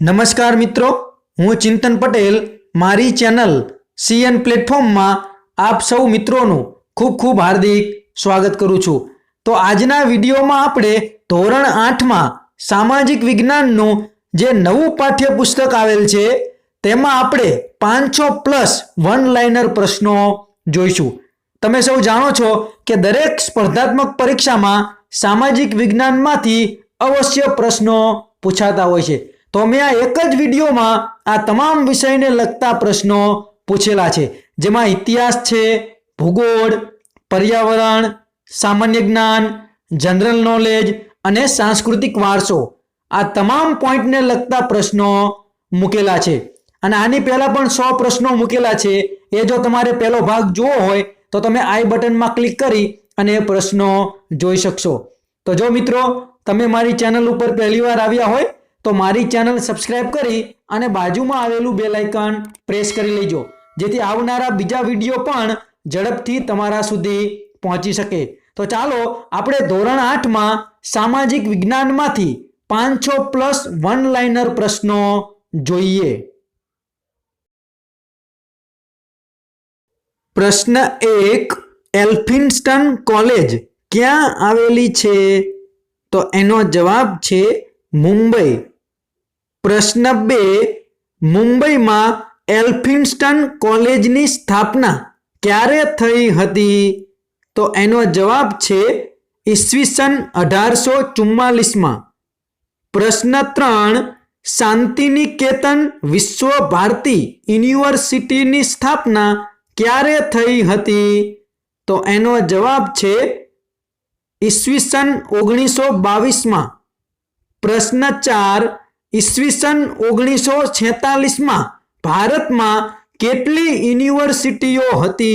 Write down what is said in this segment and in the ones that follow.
नमस्कार मित्रों, हूँ चिंतन पटेल मारी चैनल सीएन प्लेटफॉर्म में आप सौ मित्रों खूब खूब हार्दिक स्वागत करूँ छूँ। तो आजना विडियो में आपणे धोरण 8 में सामाजिक विज्ञान जे नवुं पाठ्यपुस्तक आवेल छे तेमां आपणे 500+ वन लाइनर प्रश्नों जोईशुं। तमे सौ जाणो छो के दरेक स्पर्धात्मक परीक्षा में सामाजिक विज्ञान मांथी अवश्य प्रश्नों पूछाता होय छे। तो मैं आ एक ज विडियो में आ तमाम विषय ने लगता प्रश्नों पूछेला छे, जेमां इतिहास छे, भूगोल, पर्यावरण, सामान्य ज्ञान, जनरल नॉलेज अने सांस्कृतिक वारसो आ तमाम पॉइंट ने लगता प्रश्नों मूकेला छे। अने आनी पहेला पण 100 प्रश्नों मूकेला छे। ए जो तमारे पहेलो भाग जोवो होय तो तमे आई बटन में क्लिक करी अने प्रश्नों जोई शकशो। तो जो मित्रों तमे मारी चैनल पर पहली वार आव्या होय तो मारी चैनल सब्सक्राइब करी अने बाजुमां आवेलुं बेल आइकन प्रेस करी लेजो, जेथी आवनारा बीजा विडियो पण झड़पथी तमारा सुधी पहोंची सके। तो चालो आपणे धोरण 8 में सामाजिक विज्ञान मांथी 500+ वन लाइनर प्रश्नों जोईए। प्रश्न 1, एल्फिन्स्टन कॉलेज क्यां आवेली छे? तो एनो जवाब छे मुंबई। प्रश्न 2, मुंबई में एल्फिन्स्टन कॉलेज नी स्थापना क्यारे थई हती? तो एनो जवाब छे ईस्वीसन 1844 में। प्रश्न 3, शांतिनिकेतन विश्व भारती यूनिवर्सिटी नी स्थापना क्यारे थई हती? तो एनो जवाब छे ईस्वीसन 1922 में। प्रश्न 4, ईस्वीसन 1946 में भारत में केटली यूनिवर्सिटीओ हती?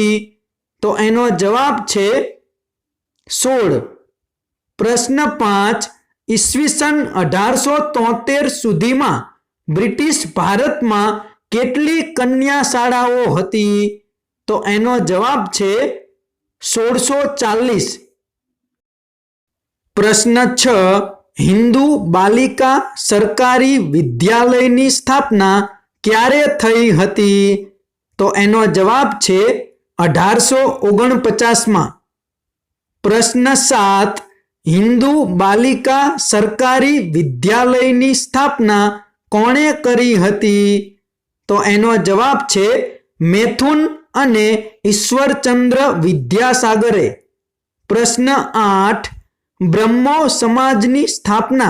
तो एनो जवाब छे 16। प्रश्न 5, ईस्वीसन 1873 सुधी में ब्रिटिश भारत में केटली कन्या शाळाओ हती? तो एनो जवाब छे 1640। प्रश्न 6, हिंदू बालिका सरकारी विद्यालय नी स्थापना क्यारे थई हती? तो एनो जवाब छे 1849 में। प्रश्न 7, हिंदू बालिका सरकारी विद्यालय नी स्थापना कोणे करी हती? तो एनो जवाब छे मैथुन अने ईश्वरचंद्र विद्यासागरे। प्रश्न 8, ब्रह्मो समाजनी स्थापना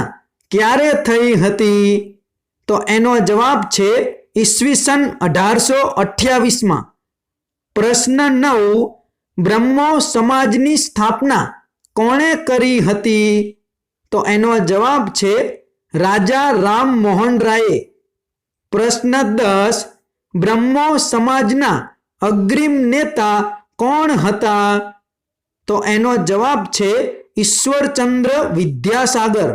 क्यारे थई हती? तो एनो जवाब छे ईस्वीसन 1828 में। प्रश्न 9, ब्रह्मो समाजनी स्थापना कोणे करी हती? तो एनो जवाब छे राजा राम मोहन राये। प्रश्न 10, ब्रह्मो समाजना अग्रिम नेता कोण हता? तो एनो जवाब छे ईश्वरचंद्र विद्यासागर।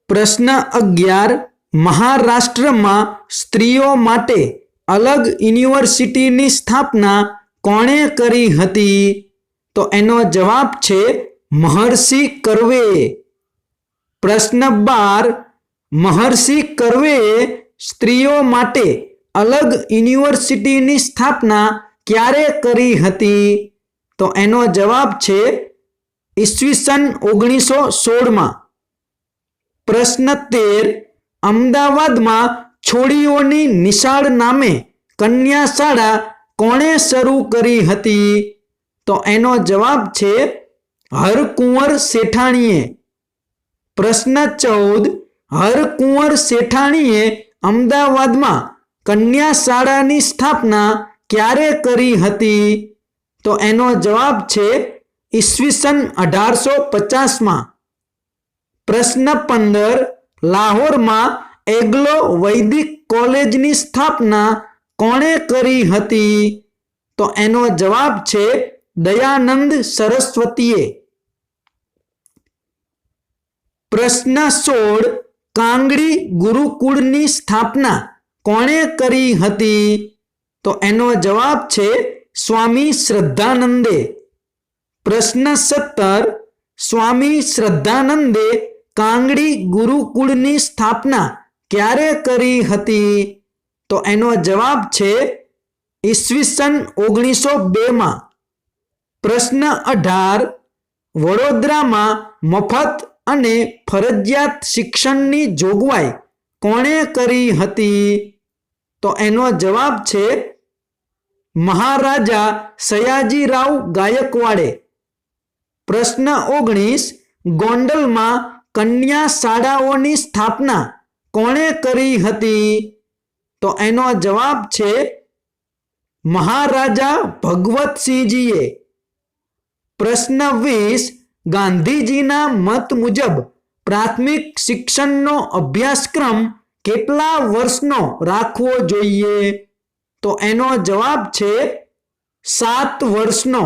प्रश्न 11, महाराष्ट्र में स्त्रीओ माटे अलग यूनिवर्सिटी नी स्थापना कोणे करी हती? तो एनो जवाब छे महर्षि कर्वे। प्रश्न 12, महर्षि कर्वे स्त्रीओ माटे अलग यूनिवर्सिटी नी स्थापना क्यारे करी हती? तो एनो जवाब छे ईस्वीसन 1916 में। प्रश्न 13, अमदावाद में छोड़ीओनी निशाळ नामे कन्या शाळा कोणे शरू करी हती? तो एनो जवाब छे हरकुंवर सेठाणीए। प्रश्न 14, हरकुंवर सेठाणीए अमदावाद में कन्या शाळानी स्थापना क्यारे करी हती? तो एनो जवाब छे ईस्वीसन 1850 में। प्रश्न 15, लाहोर में एग्लो वैदिक कॉलेज नी स्थापना कोणे करी हती? तो एनो जवाब छे दयानंद सरस्वतीए। प्रश्न 16, कांगड़ी गुरुकुल नी स्थापना कोणे करी हती? तो एनो जवाब छे स्वामी श्रद्धानंदे। प्रश्न 17, स्वामी श्रद्धानंदे कांगड़ी गुरुकुल नी स्थापना ક્યારે કરી હતી? તો એનો જવાબ છે ઈસવીસન 1902 પ્રશ્ન 18 વડોદરામાં મફત અને ફરજિયાત શિક્ષણની જોગવાઈ કોણે કરી હતી? તો એનો જવાબ છે મહારાજા સયાજીરાવ ગાયકવાડે. પ્રશ્ન 19 ગોંડલમાં કન્યા શાળાઓની સ્થાપના કોણે કરી હતી? તો એનો જવાબ છે મહારાજા ભગવતસિંહજીએ. પ્રશ્ન 20 ગાંધીજીના મત મુજબ પ્રાથમિક શિક્ષણનો અભ્યાસક્રમ કેટલા વર્ષનો રાખવો જોઈએ? તો એનો જવાબ છે 7 વર્ષનો.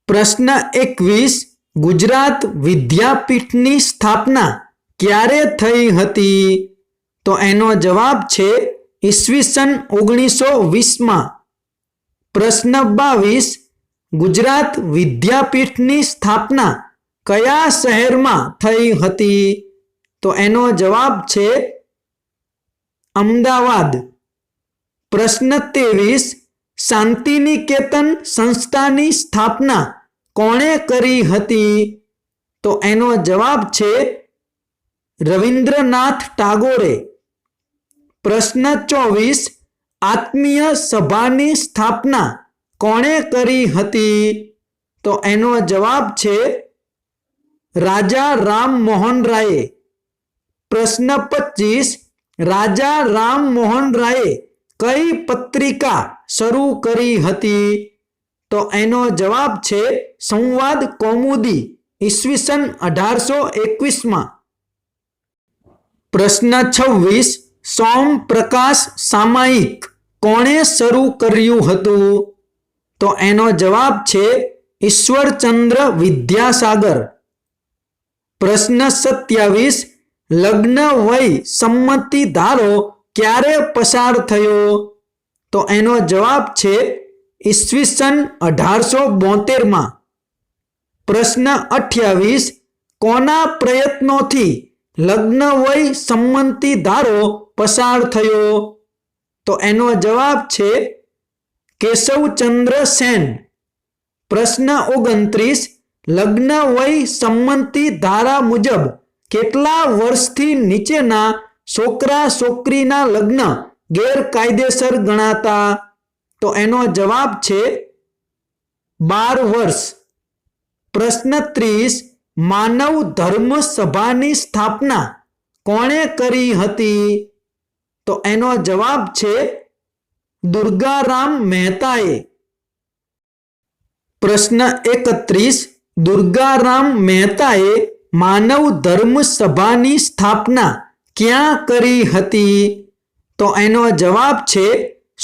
પ્રશ્ન 21 ગુજરાત વિદ્યાપીઠની સ્થાપના ક્યારે થઈ હતી? તો એનો જવાબ છે ઈસવીસન 1920 પ્રશ્ન 22 ગુજરાત વિદ્યાપીઠની સ્થાપના કયા શહેરમાં થઈ હતી? તો એનો જવાબ છે અમદાવાદ. પ્રશ્ન 23 શાંતિનિકેતન સંસ્થાની સ્થાપના કોણે કરી હતી? તો એનો જવાબ છે રવિન્દ્રનાથ ટાગોરે. પ્રશ્ન 24 આત્મીય સભાની સ્થાપના કોણે કરી હતી? તો એનો જવાબ છે રાજા રામમોહન રાયે. પ્રશ્ન 25 રાજા રામમોહન રાયે કઈ પત્રિકા શરૂ કરી હતી? તો એનો જવાબ છે સંવાદ કૌમુદી ઈસવીસન 1821. પ્રશ્ન 26 સોમપ્રકાશ સામાયિક કોણે શરૂ કર્યું હતું? તો એનો જવાબ છે ઈશ્વરચંદ્ર વિદ્યાસાગર. પ્રશ્ન 27 લગ્ન વય સંમતિ ધારો ક્યારે પસાર થયો? તો એનો જવાબ છે ઈસવીસન 1872. પ્રશ્ન 28 કોના પ્રયત્નોથી લગ્ન વય સંમતિ ધારો પસાર થયો? તો એનો જવાબ છે કેશવચંદ્ર સેન. પ્રશ્ન 29 લગ્ન વય સંમતિ ધારા મુજબ કેટલા વર્ષથી નીચેના છોકરા છોકરીના લગ્ન ગેરકાયદેસર ગણાતા? તો એનો જવાબ છે 12 વર્ષ. પ્રશ્ન 30 માનવ ધર્મ સભાની સ્થાપના કોણે કરી હતી? તો એનો જવાબ છે દુર્ગારામ મહેતાએ. પ્રશ્ન 31 દુર્ગારામ મહેતાએ માનવ ધર્મ સભાની સ્થાપના ક્યાં કરી હતી? તો એનો જવાબ છે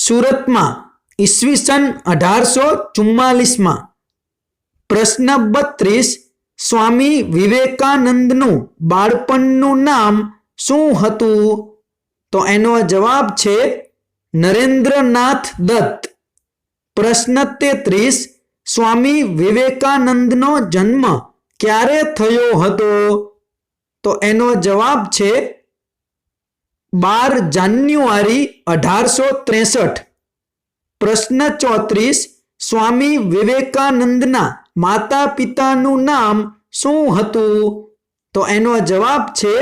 સુરતમાં ઈસવીસન 1844. પ્રશ્ન 32 સ્વામી વિવેકાનંદનું બાળપણનું નામ શું હતું? તો એનો જવાબ છે નરેન્દ્રનાથ દત્ત. પ્રશ્ન 33 સ્વામી વિવેકાનંદનો જન્મ ક્યારે થયો હતો? તો એનો જવાબ છે 12 જાન્યુઆરી 1863. પ્રશ્ન 34 સ્વામી વિવેકાનંદના માતા પિતાનું નામ શું હતું? તો એનો જવાબ છે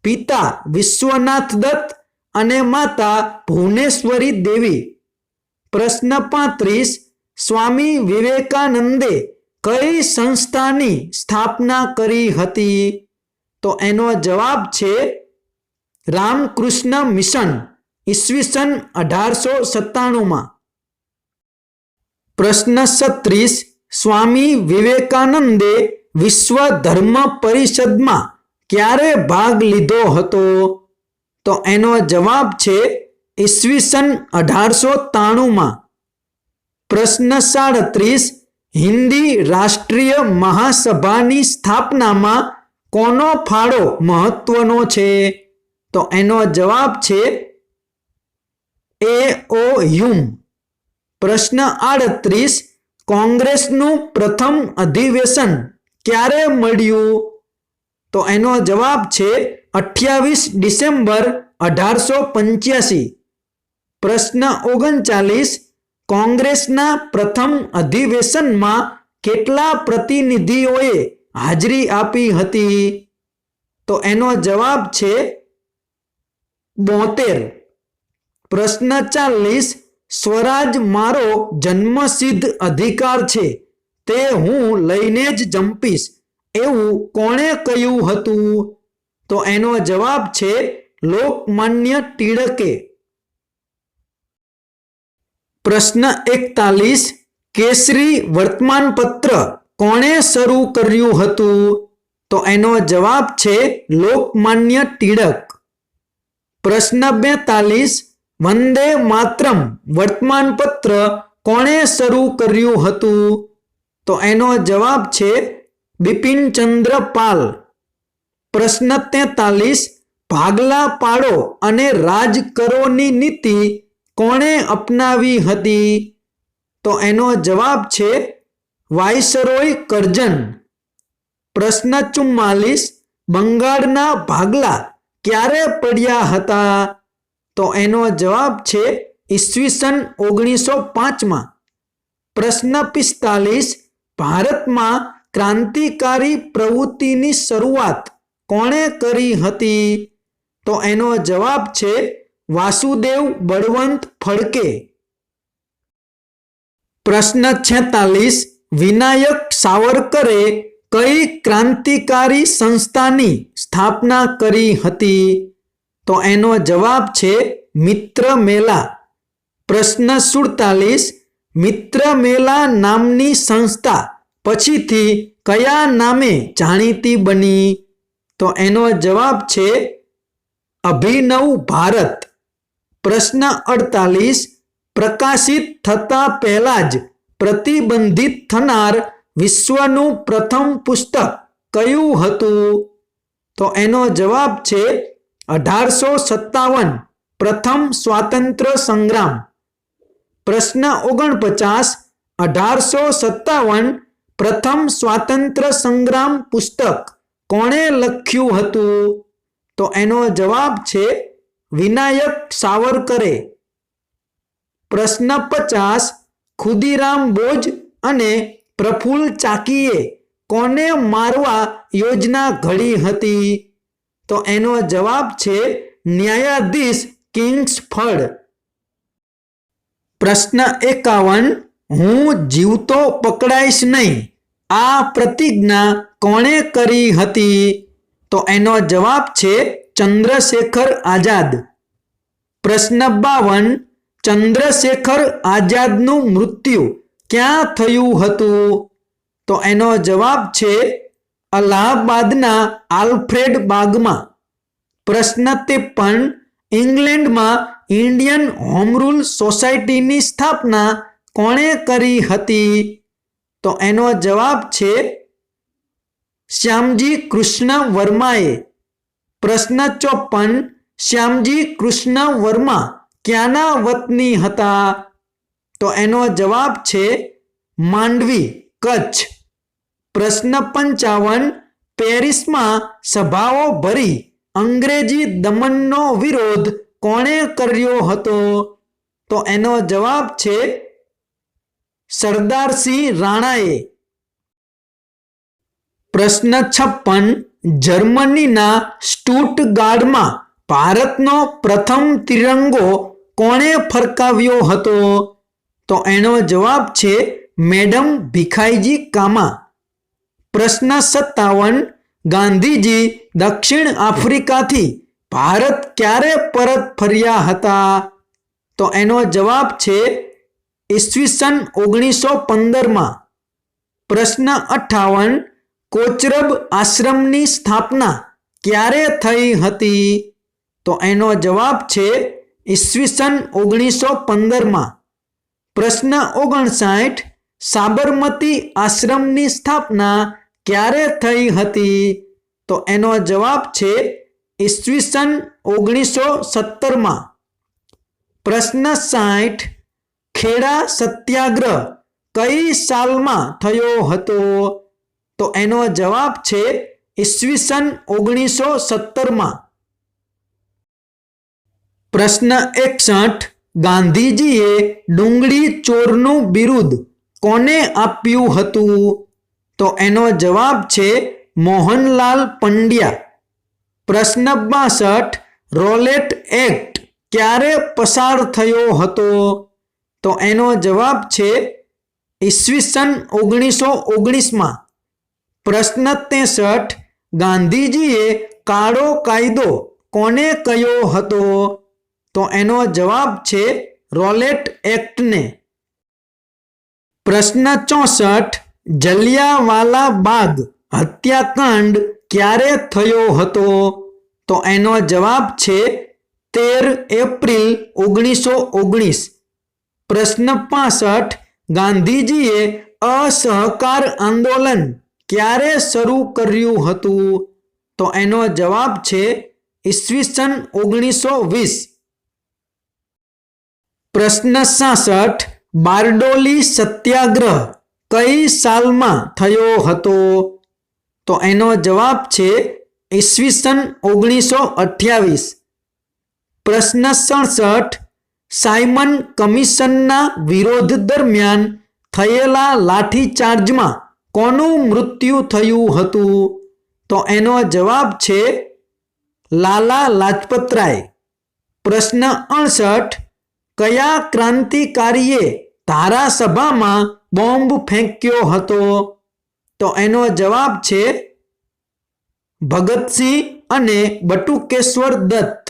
પિતા વિશ્વનાથ દત્ત અને માતા ભુવનેશ્વરી દેવી. પ્રશ્ન 35 સ્વામી વિવેકાનંદે કઈ સંસ્થાની સ્થાપના કરી હતી? તો એનો જવાબ છે રામકૃષ્ણ મિશન ઈસવીસન 1897. પ્રશ્ન 36 સ્વામી વિવેકાનંદે વિશ્વ ધર્મ પરિષદમાં ક્યારે ભાગ લીધો હતો? તો એનો જવાબ છે ઈસવીસન 1893. પ્રશ્ન 37 હિન્દી રાષ્ટ્રીય મહાસભાની સ્થાપનામાં કોનો ફાળો મહત્વનો છે? તો એનો જવાબ છે A.O. હ્યુમ. પ્રશ્ન 38 કોંગ્રેસનું પ્રથમ અધિવેશન ક્યારે મળ્યું? તો એનો જવાબ છે 28 ડિસેમ્બર 1885. પ્રશ્ન 39, કોંગ્રેસના પ્રથમ અધિવેશનમાં કેટલા પ્રતિનિધિઓએ હાજરી આપી હતી? તો એનો જવાબ છે 72. પ્રશ્ન 40, સ્વરાજ મારો જન્મસિદ્ધ અધિકાર છે, તે હું લઈને જ જંપીશ એવું કોણે કહ્યું હતું? તો એનો જવાબ છે લોકમાન્ય ટિળકે. પ્રશ્ન 41, કેસરી વર્તમાનપત્ર કોણે શરૂ કર્યું હતું? તો એનો જવાબ છે લોકમાન્ય ટિળક. પ્રશ્ન 42, વંદે માતરમ વર્તમાનપત્ર કોણે શરૂ કર્યું હતું? તો એનો જવાબ છે બિપિનચંદ્ર પાલ. પ્રશ્ન 43, ભાગલા પાડો અને રાજ કરોની નીતિ કોણે અપનાવી હતી? તો એનો જવાબ છે વાઇસરોય કરજન. પ્રશ્ન 44, બંગાળના ભાગલા ક્યારે પડ્યા હતા? તો એનો જવાબ છે ઈસવીસન 1905. પ્રશ્ન 45, ભારતમાં ક્રાંતિકારી પ્રવૃત્તિની શરૂઆત કોણે કરી હતી? તો એનો જવાબ છે વાસુદેવ બળવંત ફડકે. પ્રશ્ન 46, વિનાયક સાવરકરે કઈ ક્રાંતિકારી સંસ્થાની સ્થાપના કરી હતી? તો એનો જવાબ છે મિત્ર મેલા. પ્રશ્ન 47, મિત્ર મેલા નામની સંસ્થા પછીથી કયા નામે જાણીતી બની? તો એનો જવાબ છે અભિનવ ભારત. પ્રશ્ન 48, પ્રકાશિત થતા પહેલા જ પ્રતિબંધિત થનાર વિશ્વનું પ્રથમ પુસ્તક કયું હતું? તો એનો જવાબ છે 1857 પ્રથમ સ્વાતંત્ર્ય સંગ્રામ. પ્રશ્ન 49, 1857 પ્રથમ સ્વાતંત્ર્ય સંગ્રામ પુસ્તક કોણે લખ્યું હતું? તો એનો જવાબ છે વિનાયક સાવરકરે. પ્રશ્ન 50, ખુદીરામ બોઝ અને પ્રફુલ્લ ચાકીએ કોને મારવા યોજના ઘડી હતી? તો એનો જવાબ છે ન્યાયાધીશ કિંગ્સફર્ડ. પ્રશ્ન 51, હું જીવતો પકડાઈશ નહીં આ પ્રતિજ્ઞા કોણે કરી હતી? તો એનો જવાબ છે ચંદ્રશેખર આઝાદ. પ્રશ્ન 52, ચંદ્રશેખર આઝાદનું મૃત્યુ ક્યાં થયું હતું? તો એનો જવાબ છે અલ્હાબાદના આલ્ફ્રેડ બાગમાં. પ્રશ્ન 53, ઇંગ્લેન્ડમાં ઇન્ડિયન હોમ રૂલ સોસાયટીની સ્થાપના કોણે કરી હતી? તો એનો જવાબ છે શ્યામજી કૃષ્ણ વર્માએ. પ્રશ્ન 54, શ્યામજી કૃષ્ણ વર્મા ક્યાંના વતની હતા? તો એનો જવાબ છે માંડવી, કચ્છ. પ્રશ્ન 55, પેરિસમાં સભાઓ ભરી અંગ્રેજી દમનનો વિરોધ કોણે કર્યો હતો? તો એનો જવાબ છે સરદારસિંહ રાણાએ. પ્રશ્ન 56, જર્મનીના સ્ટુટગાર્ડમાં ભારતનો પ્રથમ તિરંગો કોણે ફરકાવ્યો હતો? તો એનો જવાબ છે મેડમ ભીખાઈજી કામા. પ્રશ્ન 57, ગાંધીજી દક્ષિણ આફ્રિકાથી ભારત ક્યારે પરત ફર્યા હતા? તો એનો જવાબ છે ઈસવીસન 1915. પ્રશ્ન 58, કોચરબ આશ્રમની સ્થાપના ક્યારે થઈ હતી? તો એનો જવાબ છે ઈસવીસન 1915. પ્રશ્ન 59, સાબરમતી આશ્રમની સ્થાપના ક્યારે થઈ હતી? તો એનો જવાબ છે ઈસવીસન 1917. પ્રશ્ન 60, ખેડા સત્યાગ્રહ કઈ સાલમાં થયો હતો? તો એનો જવાબ છે ઈસવીસન 1917 પ્રશ્ન 61 ગાંધીજીએ ડુંગળી ચોરનું બિરુદ કોને આપ્યું હતું? તો એનો જવાબ છે મોહનલાલ પંડ્યા. પ્રશ્ન 62 રોલેટ એક્ટ ક્યારે પસાર થયો હતો? તો એનો જવાબ છે ઈસવીસન 1919. પ્રશ્ન 63 ગાંધીજીએ કાળો કાયદો કોને કહ્યો હતો? તો એનો જવાબ છે રોલેટ એક્ટને. પ્રશ્ન 64 જલિયાવાલા બાગ હત્યાકાંડ ક્યારે થયો હતો? તો એનો જવાબ છે 13 એપ્રિલ 1919. પ્રશ્ન 65 ગાંધીજીએ અસહકાર આંદોલન ક્યારે શરૂ કર્યું હતું? તો એનો જવાબ છે ઈસવીસન 1920. પ્રશ્ન 66 બારડોલી સત્યાગ્રહ કઈ સાલમાં થયો હતો? તો એનો જવાબ છે ઈસવીસન 1928. પ્રશ્ન 67 સાયમન કમિશનના વિરોધ દરમિયાન થયેલા લાઠીચાર્જમાં કોનું મૃત્યુ થયું હતું? તો એનો જવાબ છે લાલા લાજપતરાય. પ્રશ્ન 68 કયા ક્રાંતિકારીએ ધારાસભામાં બોમ્બ ફેંક્યો હતો? તો એનો જવાબ છે ભગતસિંહ અને બટુકેશ્વર દત્ત.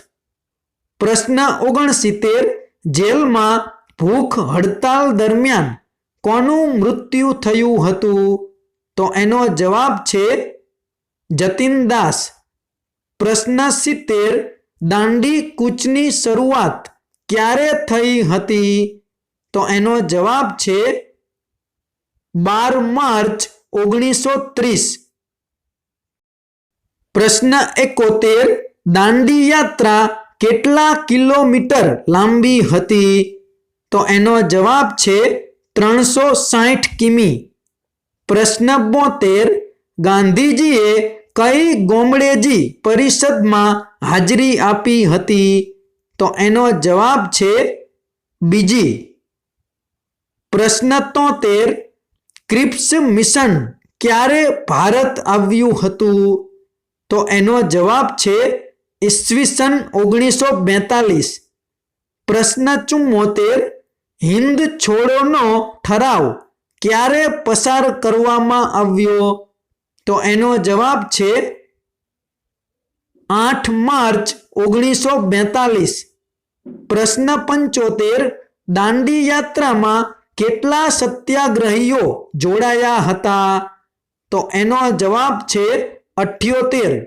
પ્રશ્ન 69 જેલમાં ભૂખ હડતાલ દરમિયાન કોનું મૃત્યુ થયું હતું? તો એનો જવાબ છે જતીનદાસ. પ્રશ્ન 70 દાંડી કૂચની શરૂઆત ક્યારે થઈ હતી? તો એનો જવાબ છે 12 માર્ચ 1930. પ્રશ્ન 71 દાંડી યાત્રા કેટલા કિલોમીટર લાંબી હતી? તો એનો જવાબ છે 360 કિમી. પ્રશ્ન 72 ગાંધીજીએ કઈ ગોમડેજી પરિષદમાં હાજરી આપી હતી? તો એનો જવાબ છે બીજી. પ્રશ્ન 73 ક્રિપ્સ મિશન ક્યારે ભારત આવ્યું હતું? તો એનો જવાબ છે ઈસવીસન 1942. પ્રશ્ન 74 હિન્દ છોડોનો ઠરાવ ક્યારે પસાર કરવામાં આવ્યો? તો એનો જવાબ છે 8 માર્ચ 1942. પ્રશ્ન 75 દાંડી યાત્રામાં કેટલા સત્યાગ્રહીઓ જોડાયા હતા? તો એનો જવાબ છે 78.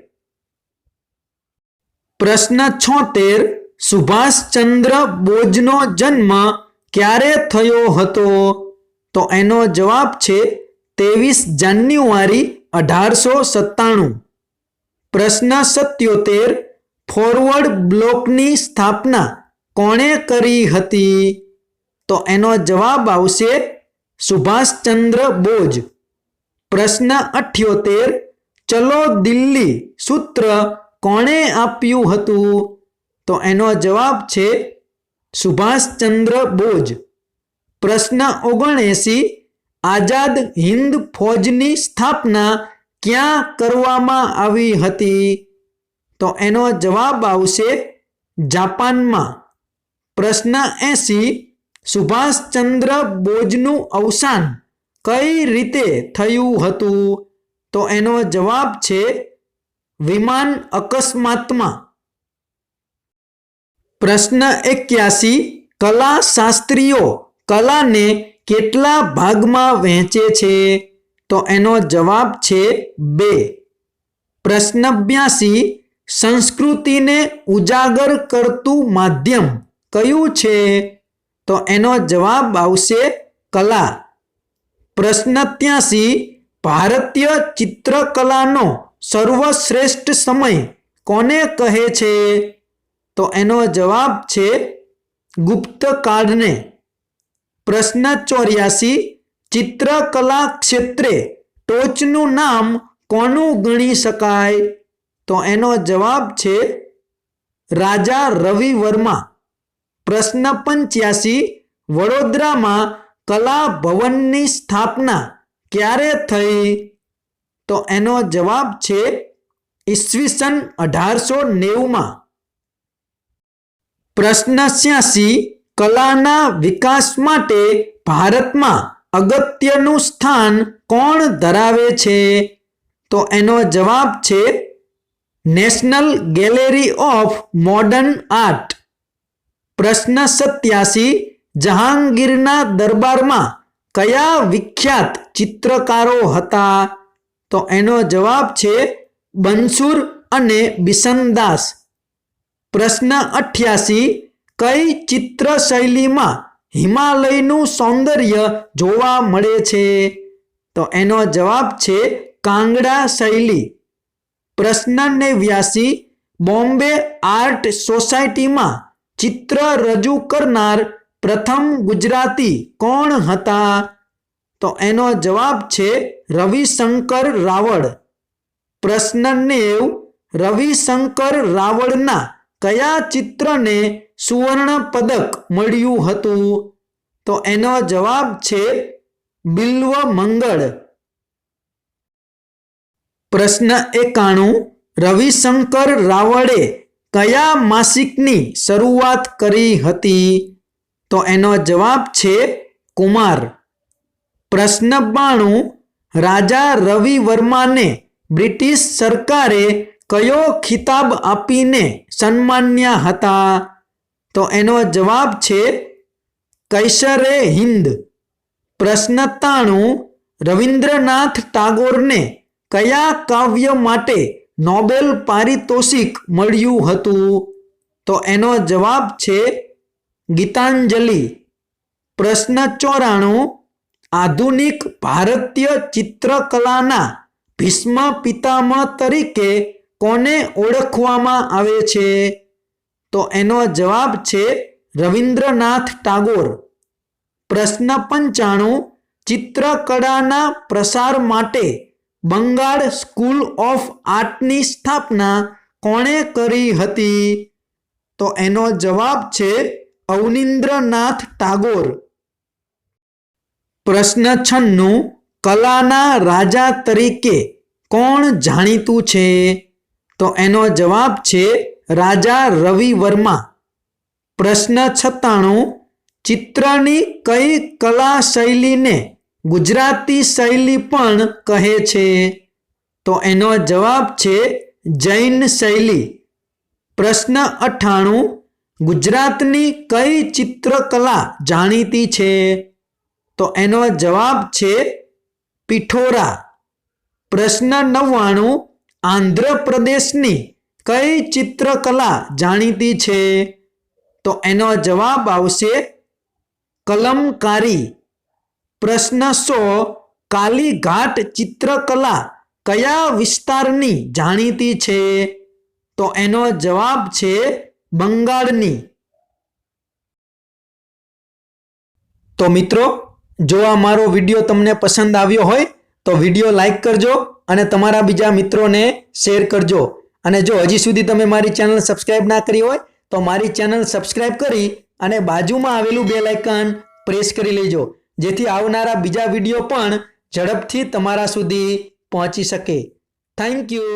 પ્રશ્ન 76 સુભાષચંદ્ર બોઝનો જન્મ ક્યારે થયો હતો? તો એનો જવાબ છે 23 જાન્યુઆરી 1897. પ્રશ્ન 77 ફોરવર્ડ બ્લોકની સ્થાપના કોણે કરી હતી? તો એનો જવાબ આવશે સુભાષચંદ્ર બોઝ. પ્રશ્ન 78 ચલો દિલ્હી સૂત્ર કોણે આપ્યું હતું? તો એનો જવાબ છે સુભાષચંદ્ર બોઝ. પ્રશ્ન 79 આઝાદ હિન્દ ફૌજની સ્થાપના ક્યાં કરવામાં આવી હતી? તો એનો જવાબ આવશે જાપાનમાં. પ્રશ્ન 80 સુભાષચંદ્ર બોઝનું અવસાન કઈ રીતે થયું હતું? તો એનો જવાબ છે વિમાન અકસ્માતમાં. પ્રશ્ન 81 કલા શાસ્ત્રીઓ કલાને કેટલા ભાગમાં વહેંચે છે? તો એનો જવાબ છે 2. પ્રશ્ન 82 સંસ્કૃતિને ઉજાગર કરતું માધ્યમ કયું છે? તો એનો જવાબ આવશે કલા. પ્રશ્ન 83 ભારતીય ચિત્રકલાનો સર્વશ્રેષ્ઠ સમય કોને કહે છે? તો એનો જવાબ છે ગુપ્તકાળને. પ્રશ્ન 84 ચિત્રકલા ક્ષેત્રે ટોચનું નામ કોનું ગણી શકાય? તો એનો જવાબ છે રાજા રવિ વર્મા. પ્રશ્ન 85 વડોદરામાં કલા ભવનની સ્થાપના ક્યારે થઈ? તો એનો જવાબ છે ઈસવીસન 1890. પ્રશ્ન 86 કલાના વિકાસ માટે ભારતમાં અગત્યનું સ્થાન કોણ ધરાવે છે? તો એનો જવાબ છે national gallery of modern art. પ્રશ્ન 87 જહાંગીરના દરબારમાં કયા વિખ્યાત ચિત્રકારો હતા? તો એનો જવાબ છે બંસુર અને બિશનદાસ. પ્રશ્ન 88 કઈ ચિત્ર શૈલીમાં હિમાલયનું સૌંદર્ય જોવા મળે છે? તો એનો જવાબ છે કાંગડા શૈલી. પ્રશ્ન 89 બોમ્બે આર્ટ સોસાયટીમાં ચિત્ર રજૂ કરનાર પ્રથમ ગુજરાતી કોણ હતા? તો એનો જવાબ છે રવિશંકર રાવળ. પ્રશ્ન 90 રવિશંકર રાવળના કયા ચિત્રને સુવર્ણ પદક મળ્યું હતું? તો એનો જવાબ છે બિલ્વ મંગળ. પ્રશ્ન 91 રવિશંકર રાવળે કયા માસિકની શરૂઆત કરી હતી? તો એનો જવાબ છે કુમાર. પ્રશ્ન 92 રાજા રવિ વર્માને બ્રિટિશ સરકારે કયો ખિતાબ આપીને સન્માન્યા હતા? તો એનો જવાબ છે કૈસરે હિન્દ. પ્રશ્ન 93 રવિન્દ્રનાથ ટાગોરને કયા કાવ્ય માટે નોબેલ પારિતોષિક મળ્યું હતું? તો એનો જવાબ છે ગીતાંજલિ. પ્રશ્ન 94 આધુનિક ભારતીય ચિત્રકલાના ભીષ્મ પિતામહ તરીકે કોને ઓળખવામાં આવે છે? તો એનો જવાબ છે રવિન્દ્રનાથ ટાગોર. પ્રશ્ન 95 ચિત્રકળાના પ્રસાર માટે બંગાળ સ્કૂલ ઓફ આર્ટની સ્થાપના કોણે કરી હતી? તો એનો જવાબ છે અવનીન્દ્રનાથ ટાગોર. પ્રશ્ન 96 કલાના રાજા તરીકે કોણ જાણીતું છે? તો એનો જવાબ છે રાજા રવિ વર્મા. પ્રશ્ન 97 ચિત્રની કઈ કલા શૈલીને ગુજરાતી શૈલી પણ કહે છે? તો એનો જવાબ છે જૈન શૈલી. પ્રશ્ન 98 ગુજરાતની કઈ ચિત્રકલા જાણીતી છે? તો એનો જવાબ છે પિઠોરા. પ્રશ્ન 99 આંધ્રપ્રદેશની કઈ ચિત્રકલા જાણીતી છે? તો એનો જવાબ આવશે કલમકારી. પ્રશ્ન 100 કાલીઘાટ ચિત્રકલા કયા વિસ્તારની જાણીતી છે? તો એનો જવાબ છે બંગાળની. તો મિત્રો જો આ મારો વિડીયો તમને પસંદ આવ્યો હોય તો વિડીયો લાઈક કરજો અને તમારા બીજા મિત્રોને શેર કરજો. અને જો હજી સુધી તમે મારી ચેનલ સબસ્ક્રાઇબ ના કરી હોય તો મારી ચેનલ સબસ્ક્રાઇબ કરી અને બાજુમાં આવેલું બેલ આઇકન પ્રેસ કરી લેજો, જેથી આવનારા બીજા વિડીયો પણ ઝડપથી તમારા સુધી પહોંચી શકે. Thank you.